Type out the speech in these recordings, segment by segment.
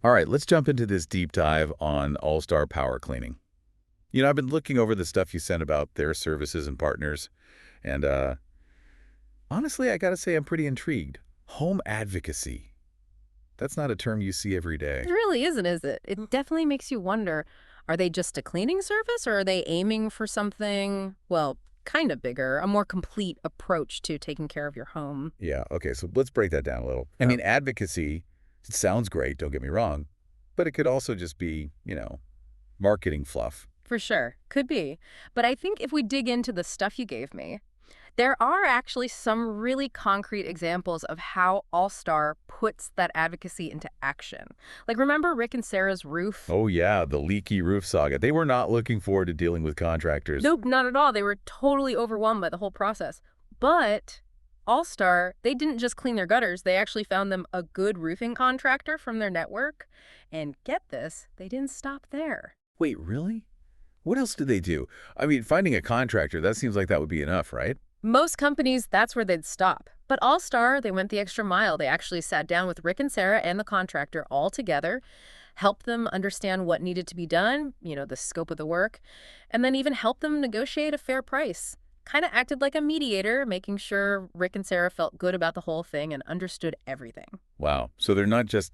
All right, let's jump into this deep dive on All-Star Power Cleaning. I've been looking over the stuff you sent about their services and partners, and honestly, I gotta say I'm pretty intrigued. Home advocacy. That's not a term you see every It day. really isn't, is it? It definitely makes you wonder, are they just a cleaning service or are they aiming for something, well, kind of bigger, a more complete approach to taking care of your home? Yeah, okay, so let's break that down a little. I Sure. mean, advocacy sounds great, don't get me wrong, but it could also just be, marketing fluff. For sure. Could be. But I think if we dig into the stuff you gave me, there are actually some really concrete examples of how All-Star puts that advocacy into action. Like, remember Rick and Sarah's roof? Oh yeah, the leaky roof saga. They were not looking forward to dealing with contractors. Nope, not at all. They were totally overwhelmed by the whole process. But All-Star, they didn't just clean their gutters. They actually found them a good roofing contractor from their network. And get this, they didn't stop there. Wait, really? What else did they do? I mean, finding a contractor, that seems like that would be enough, right? Most companies, that's where they'd stop. But All-Star, they went the extra mile. They actually sat down with Rick and Sarah and the contractor all together, helped them understand what needed to be done, the scope of the work, and then even helped them negotiate a fair price. Kind of acted like a mediator, making sure Rick and Sarah felt good about the whole thing and understood everything. Wow. So they're not just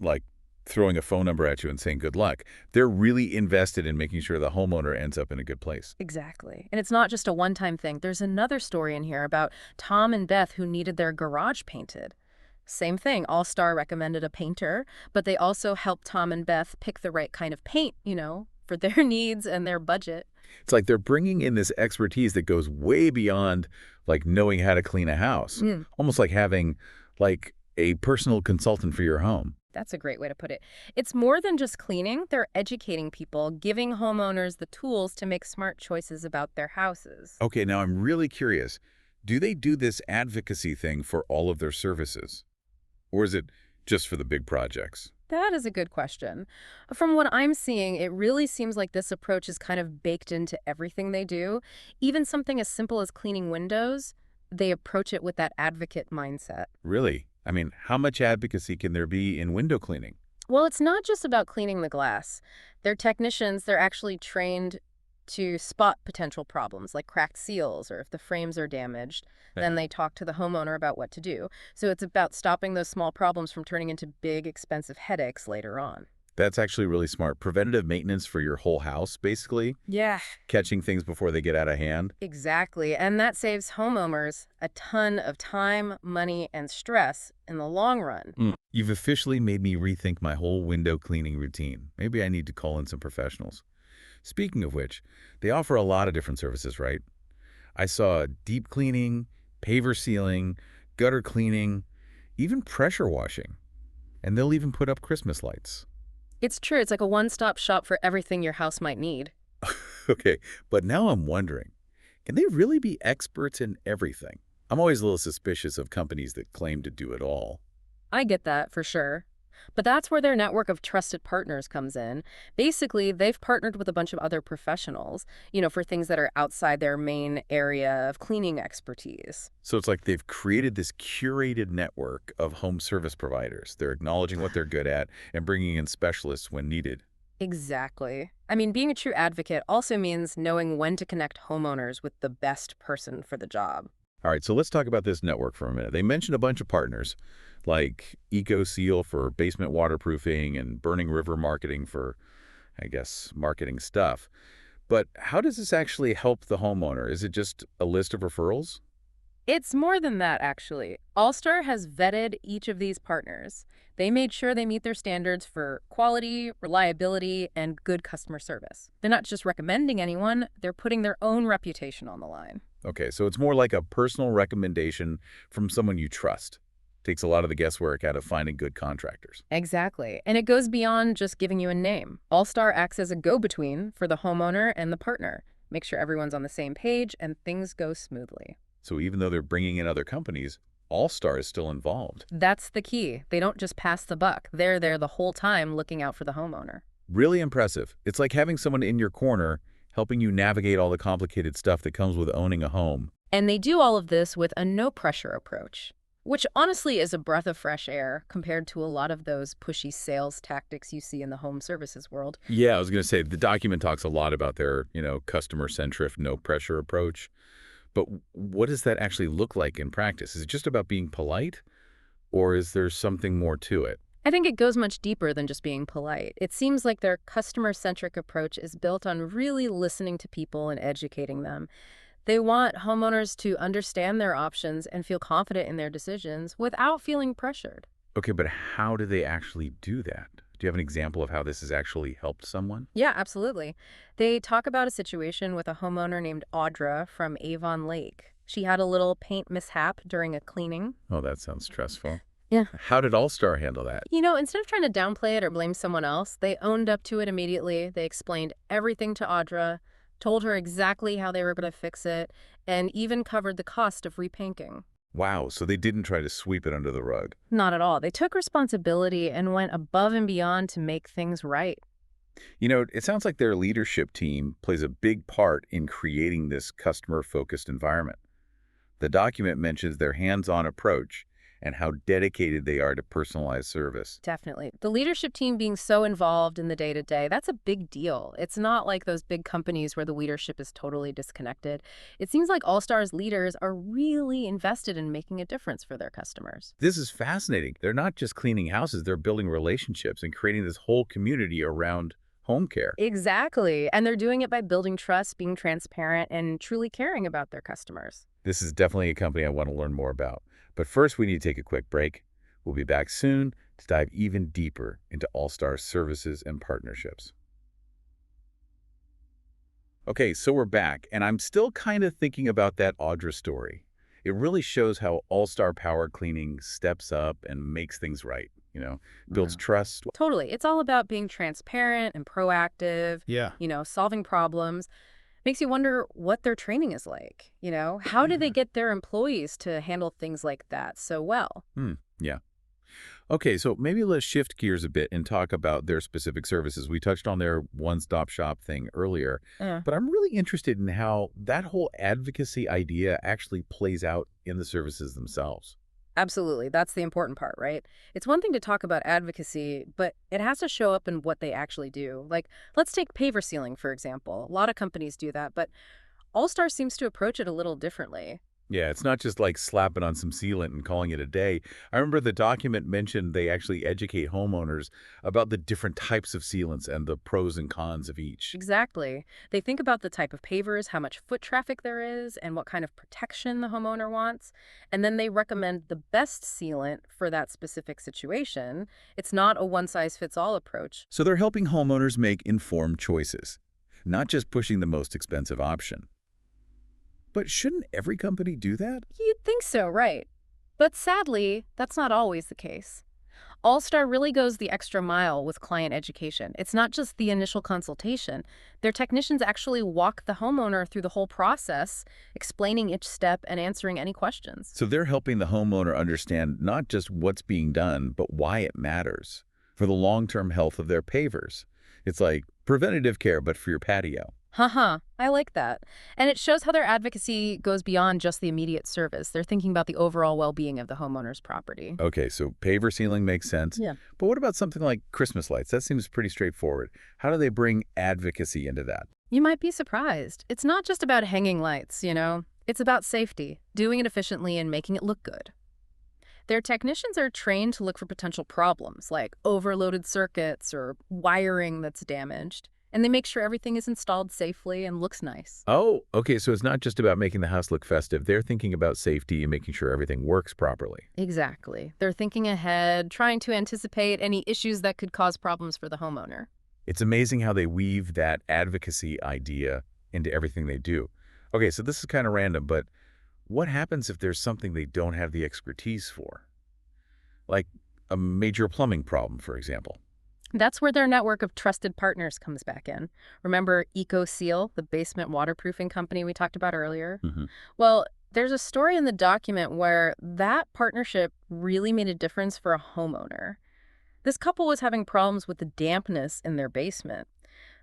like throwing a phone number at you and saying good luck. They're really invested in making sure the homeowner ends up in a good place. Exactly. And it's not just a one-time thing. There's another story in here about Tom and Beth who needed their garage painted. Same thing. All-Star recommended a painter, but they also helped Tom and Beth pick the right kind of paint, for their needs and their budget. It's like they're bringing in this expertise that goes way beyond like knowing how to clean a house. Almost like having like a personal consultant for your home. That's a great way to put it. It's more than just cleaning. They're educating people, giving homeowners the tools to make smart choices about their houses. Okay, now I'm really curious. Do they do this advocacy thing for all of their services? Or is it just for the big projects? That is a good question. From what I'm seeing, it really seems like this approach is kind of baked into everything they do. Even something as simple as cleaning windows, they approach it with that advocate mindset. Really? I mean, how much advocacy can there be in window cleaning? Well, it's not just about cleaning the glass. They're technicians, they're actually trained to spot potential problems like cracked seals or if the frames are damaged. Then they talk to the homeowner about what to do. So it's about stopping those small problems from turning into big, expensive headaches later on. That's actually really smart. Preventative maintenance for your whole house, basically. Yeah, Catching things before they get out of hand. exactly. And that saves homeowners a ton of time, money, and stress in the long run. You've officially made me rethink my whole window cleaning routine. Maybe I need to call in some professionals. Speaking of which, they offer a lot of different services, right? I saw deep cleaning, paver sealing, gutter cleaning, even pressure washing. And they'll even put up Christmas lights. It's true. It's like a one-stop shop for everything your house might need. Okay, but now I'm wondering, can they really be experts in everything? I'm always a little suspicious of companies that claim to do it all. I get that, for sure. But that's where their network of trusted partners comes in. Basically, they've partnered with a bunch of other professionals, for things that are outside their main area of cleaning expertise. So it's like they've created this curated network of home service providers. They're acknowledging what they're good at and bringing in specialists when needed. Exactly. I mean, being a true advocate also means knowing when to connect homeowners with the best person for the job. All right, so let's talk about this network for a minute. They mentioned a bunch of partners, like EcoSeal for basement waterproofing and Burning River Marketing for, I guess, marketing stuff. But how does this actually help the homeowner? Is it just a list of referrals? It's more than that, actually. Allstar has vetted each of these partners. They made sure they meet their standards for quality, reliability, and good customer service. They're not just recommending anyone, they're putting their own reputation on the line. Okay, so it's more like a personal recommendation from someone you trust. Takes a lot of the guesswork out of finding good contractors. Exactly. And it goes beyond just giving you a name. Allstar acts as a go-between for the homeowner and the partner. Make sure everyone's on the same page and things go smoothly. So even though they're bringing in other companies, All-Star is still involved. That's the key. They don't just pass the buck. They're there the whole time looking out for the homeowner. Really impressive. It's like having someone in your corner helping you navigate all the complicated stuff that comes with owning a home. And they do all of this with a no-pressure approach. which honestly is a breath of fresh air compared to a lot of those pushy sales tactics you see in the home services world. Yeah, I was going to say the document talks a lot about their, customer-centric, no-pressure approach. But what does that actually look like in practice? Is it just about being polite, or is there something more to it? I think it goes much deeper than just being polite. It seems like their customer-centric approach is built on really listening to people and educating them. They want homeowners to understand their options and feel confident in their decisions without feeling pressured. Okay, but how do they actually do that? Do you have an example of how this has actually helped someone? Yeah, absolutely. They talk about a situation with a homeowner named Audra from Avon Lake. She had a little paint mishap during a cleaning. Oh, that sounds stressful. Yeah. How did All-Star handle that? Instead of trying to downplay it or blame someone else, they owned up to it immediately. They explained everything to Audra, told her exactly how they were going to fix it, and even covered the cost of repainting. Wow, so they didn't try to sweep it under the rug. Not at all. They took responsibility and went above and beyond to make things right. It sounds like their leadership team plays a big part in creating this customer-focused environment. The document mentions their hands-on approach and how dedicated they are to personalized service. Definitely. The leadership team being so involved in the day-to-day, that's a big deal. It's not like those big companies where the leadership is totally disconnected. It seems like All-Star's leaders are really invested in making a difference for their customers. This is fascinating. They're not just cleaning houses, they're building relationships and creating this whole community around home care. Exactly. And they're doing it by building trust, being transparent, and truly caring about their customers. This is definitely a company I want to learn more about. But first, we need to take a quick break. We'll be back soon to dive even deeper into All-Star's services and partnerships. Okay, so we're back, and I'm still kind of thinking about that Audra story. It really shows how All-Star Power Cleaning steps up and makes things right, builds trust. Totally. It's all about being transparent and proactive, Yeah. solving problems. Makes you wonder what their training is like. How do they get their employees to handle things like that so well? Yeah. Okay, so maybe let's shift gears a bit and talk about their specific services. We touched on their one-stop shop thing earlier, Yeah. but I'm really interested in how that whole advocacy idea actually plays out in the services themselves. Absolutely. That's the important part, right? It's one thing to talk about advocacy, but it has to show up in what they actually do. Like, let's take paver sealing, for example. A lot of companies do that, but All-Star seems to approach it a little differently. Yeah, it's not just like slapping on some sealant and calling it a day. I remember the document mentioned they actually educate homeowners about the different types of sealants and the pros and cons of each. Exactly. They think about the type of pavers, how much foot traffic there is, and what kind of protection the homeowner wants. And then they recommend the best sealant for that specific situation. It's not a one-size-fits-all approach. So they're helping homeowners make informed choices, not just pushing the most expensive option. But shouldn't every company do that? You'd think so, right? But sadly, that's not always the case. All-Star really goes the extra mile with client education. It's not just the initial consultation. Their technicians actually walk the homeowner through the whole process, explaining each step and answering any questions. So they're helping the homeowner understand not just what's being done, but why it matters for the long-term health of their pavers. It's like preventative care, but for your patio. Haha, I like that. And it shows how their advocacy goes beyond just the immediate service. They're thinking about the overall well-being of the homeowner's property. Okay, so paver sealing makes sense. Yeah. But what about something like Christmas lights? That seems pretty straightforward. How do they bring advocacy into that? You might be surprised. It's not just about hanging lights, It's about safety, doing it efficiently and making it look good. Their technicians are trained to look for potential problems, like overloaded circuits or wiring that's damaged. And they make sure everything is installed safely and looks nice. Oh, okay, so it's not just about making the house look festive. They're thinking about safety and making sure everything works properly. Exactly. They're thinking ahead, trying to anticipate any issues that could cause problems for the homeowner. It's amazing how they weave that advocacy idea into everything they do. Okay, so this is kind of random, but what happens if there's something they don't have the expertise for? Like a major plumbing problem, for example. That's where their network of trusted partners comes back in. Remember EcoSeal, the basement waterproofing company we talked about earlier? Well, there's a story in the document where that partnership really made a difference for a homeowner. This couple was having problems with the dampness in their basement,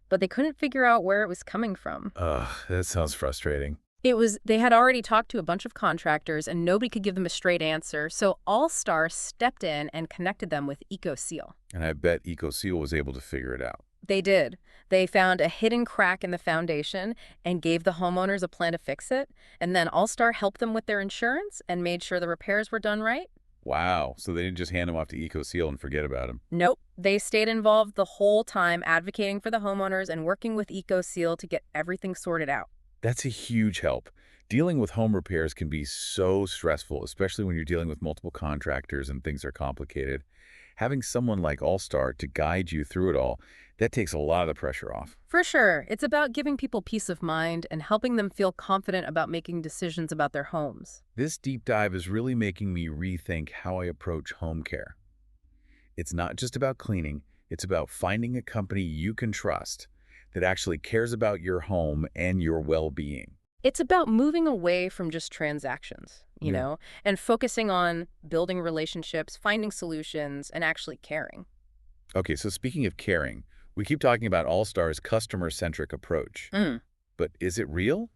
but they couldn't figure out where it was coming from. Ugh, that sounds frustrating. They had already talked to a bunch of contractors and nobody could give them a straight answer, so All-Star stepped in and connected them with EcoSeal. And I bet EcoSeal was able to figure it out. They did. They found a hidden crack in the foundation and gave the homeowners a plan to fix it, and then All-Star helped them with their insurance and made sure the repairs were done right. Wow, so they didn't just hand them off to EcoSeal and forget about them. Nope. They stayed involved the whole time, advocating for the homeowners and working with EcoSeal to get everything sorted out. That's a huge help. Dealing with home repairs can be so stressful, especially when you're dealing with multiple contractors and things are complicated. Having someone like All-Star to guide you through it all, that takes a lot of the pressure off. For sure, it's about giving people peace of mind and helping them feel confident about making decisions about their homes. This deep dive is really making me rethink how I approach home care. It's not just about cleaning, it's about finding a company you can trust that actually cares about your home and your well-being. It's about moving away from just transactions, Yeah. and focusing on building relationships, finding solutions, and actually caring. Okay, so speaking of caring, we keep talking about All-Star's customer-centric approach. Mm. But is it real?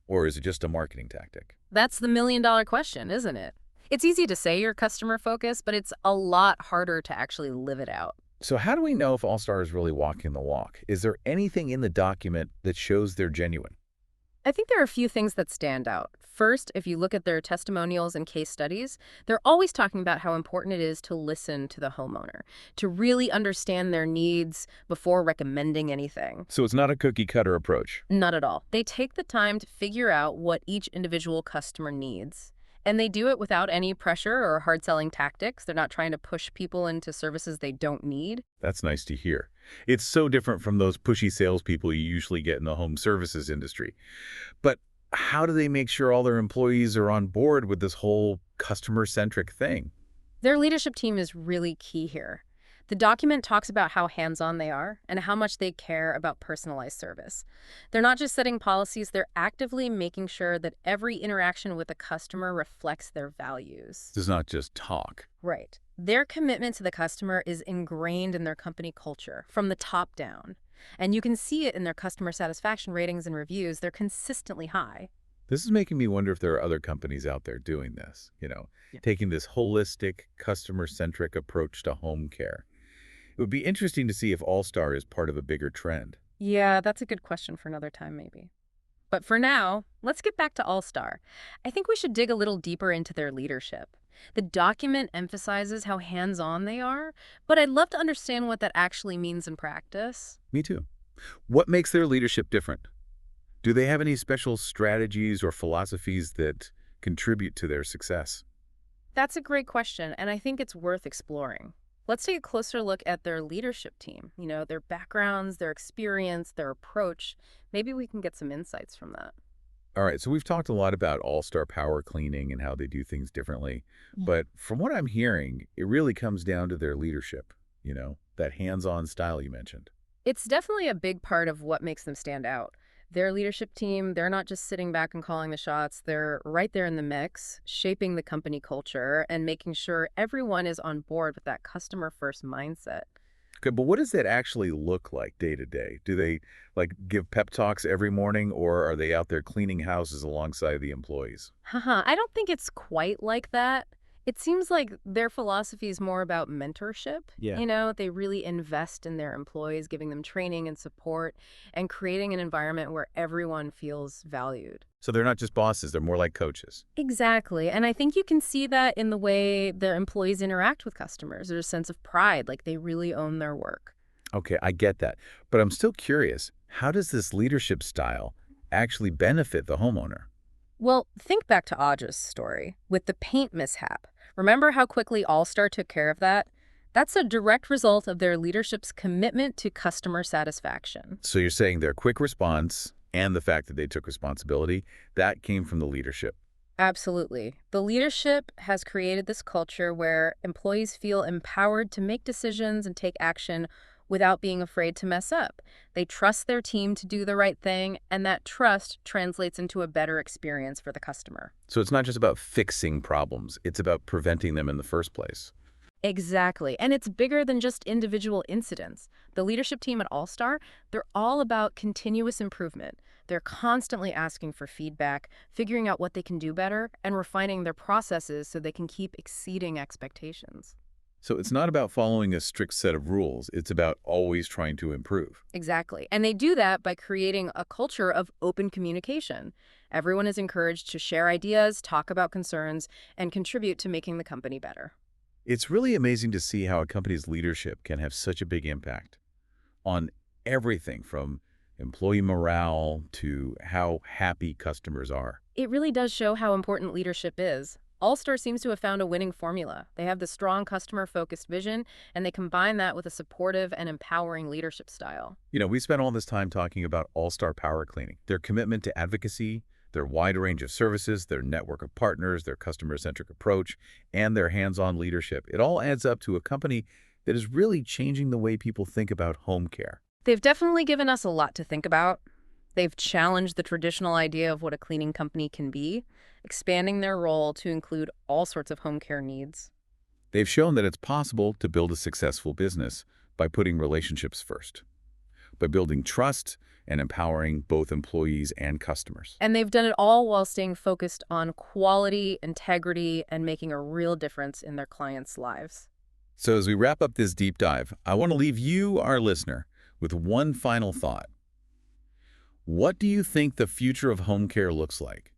Or is it just a marketing tactic? That's the million-dollar question, isn't it? It's easy to say you're customer-focused, but it's a lot harder to actually live it out. So how do we know if All-Star is really walking the walk? Is there anything in the document that shows they're genuine? I think there are a few things that stand out. First, if you look at their testimonials and case studies, they're always talking about how important it is to listen to the homeowner, to really understand their needs before recommending anything. So it's not a cookie-cutter approach. Not at all. They take the time to figure out what each individual customer needs. And they do it without any pressure or hard-selling tactics. They're not trying to push people into services they don't need. That's nice to hear. It's so different from those pushy salespeople you usually get in the home services industry. But how do they make sure all their employees are on board with this whole customer-centric thing? Their leadership team is really key here. The document talks about how hands-on they are and how much they care about personalized service. They're not just setting policies, they're actively making sure that every interaction with a customer reflects their values. This is not just talk. Right. Their commitment to the customer is ingrained in their company culture from the top down. And you can see it in their customer satisfaction ratings and reviews. They're consistently high. This is making me wonder if there are other companies out there doing this, Yeah. taking this holistic, customer-centric approach to home care. It would be interesting to see if All-Star is part of a bigger trend. Yeah, that's a good question for another time, maybe. But for now, let's get back to All-Star. I think we should dig a little deeper into their leadership. The document emphasizes how hands-on they are, but I'd love to understand what that actually means in practice. Me too. What makes their leadership different? Do they have any special strategies or philosophies that contribute to their success? That's a great question, and I think it's worth exploring. Let's take a closer look at their leadership team, their backgrounds, their experience, their approach. Maybe we can get some insights from that. All right, so we've talked a lot about All-Star Power Cleaning and how they do things differently. Mm. But from what I'm hearing, it really comes down to their leadership, that hands-on style you mentioned. It's definitely a big part of what makes them stand out. Their leadership team, they're not just sitting back and calling the shots. They're right there in the mix, shaping the company culture and making sure everyone is on board with that customer-first mindset. Okay, but what does that actually look like day to day? Do they give pep talks every morning, or are they out there cleaning houses alongside the employees? Haha, I don't think it's quite like that. It seems like their philosophy is more about mentorship. Yeah. They really invest in their employees, giving them training and support, and creating an environment where everyone feels valued. So they're not just bosses, they're more like coaches. Exactly. And I think you can see that in the way their employees interact with customers. There's a sense of pride, like they really own their work. Okay, I get that. But I'm still curious, how does this leadership style actually benefit the homeowner? Well, think back to Aja's story with the paint mishap. Remember how quickly All-Star took care of that? That's a direct result of their leadership's commitment to customer satisfaction. So you're saying their quick response and the fact that they took responsibility, that came from the leadership. Absolutely. The leadership has created this culture where employees feel empowered to make decisions and take action without being afraid to mess up. They trust their team to do the right thing, and that trust translates into a better experience for the customer. So it's not just about fixing problems, it's about preventing them in the first place. Exactly. And it's bigger than just individual incidents. The leadership team at All Star, they're all about continuous improvement. They're constantly asking for feedback, figuring out what they can do better, and refining their processes so they can keep exceeding expectations. So it's not about following a strict set of rules. It's about always trying to improve. Exactly. And they do that by creating a culture of open communication. Everyone is encouraged to share ideas, talk about concerns, and contribute to making the company better. It's really amazing to see how a company's leadership can have such a big impact on everything from employee morale to how happy customers are. It really does show how important leadership is. Allstar seems to have found a winning formula. They have the strong customer-focused vision, and they combine that with a supportive and empowering leadership style. We spent all this time talking about All-Star Power Cleaning, their commitment to advocacy, their wide range of services, their network of partners, their customer-centric approach, and their hands-on leadership. It all adds up to a company that is really changing the way people think about home care. They've definitely given us a lot to think about. They've challenged the traditional idea of what a cleaning company can be, expanding their role to include all sorts of home care needs. They've shown that it's possible to build a successful business by putting relationships first, by building trust and empowering both employees and customers. And they've done it all while staying focused on quality, integrity, and making a real difference in their clients' lives. So as we wrap up this deep dive, I want to leave you, our listener, with one final thought. What do you think the future of home care looks like?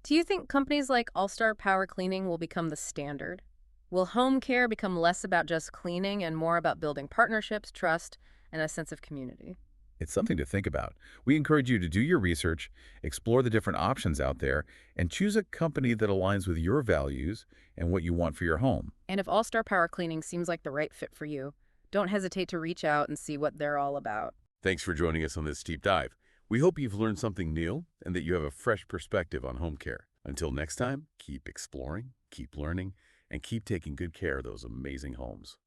Do you think companies like All-Star Power Cleaning will become the standard? Will home care become less about just cleaning and more about building partnerships, trust, and a sense of community? It's something to think about. We encourage you to do your research, explore the different options out there, and choose a company that aligns with your values and what you want for your home. And if All-Star Power Cleaning seems like the right fit for you, don't hesitate to reach out and see what they're all about. Thanks for joining us on this deep dive. We hope you've learned something new and that you have a fresh perspective on home care. Until next time, keep exploring, keep learning, and keep taking good care of those amazing homes.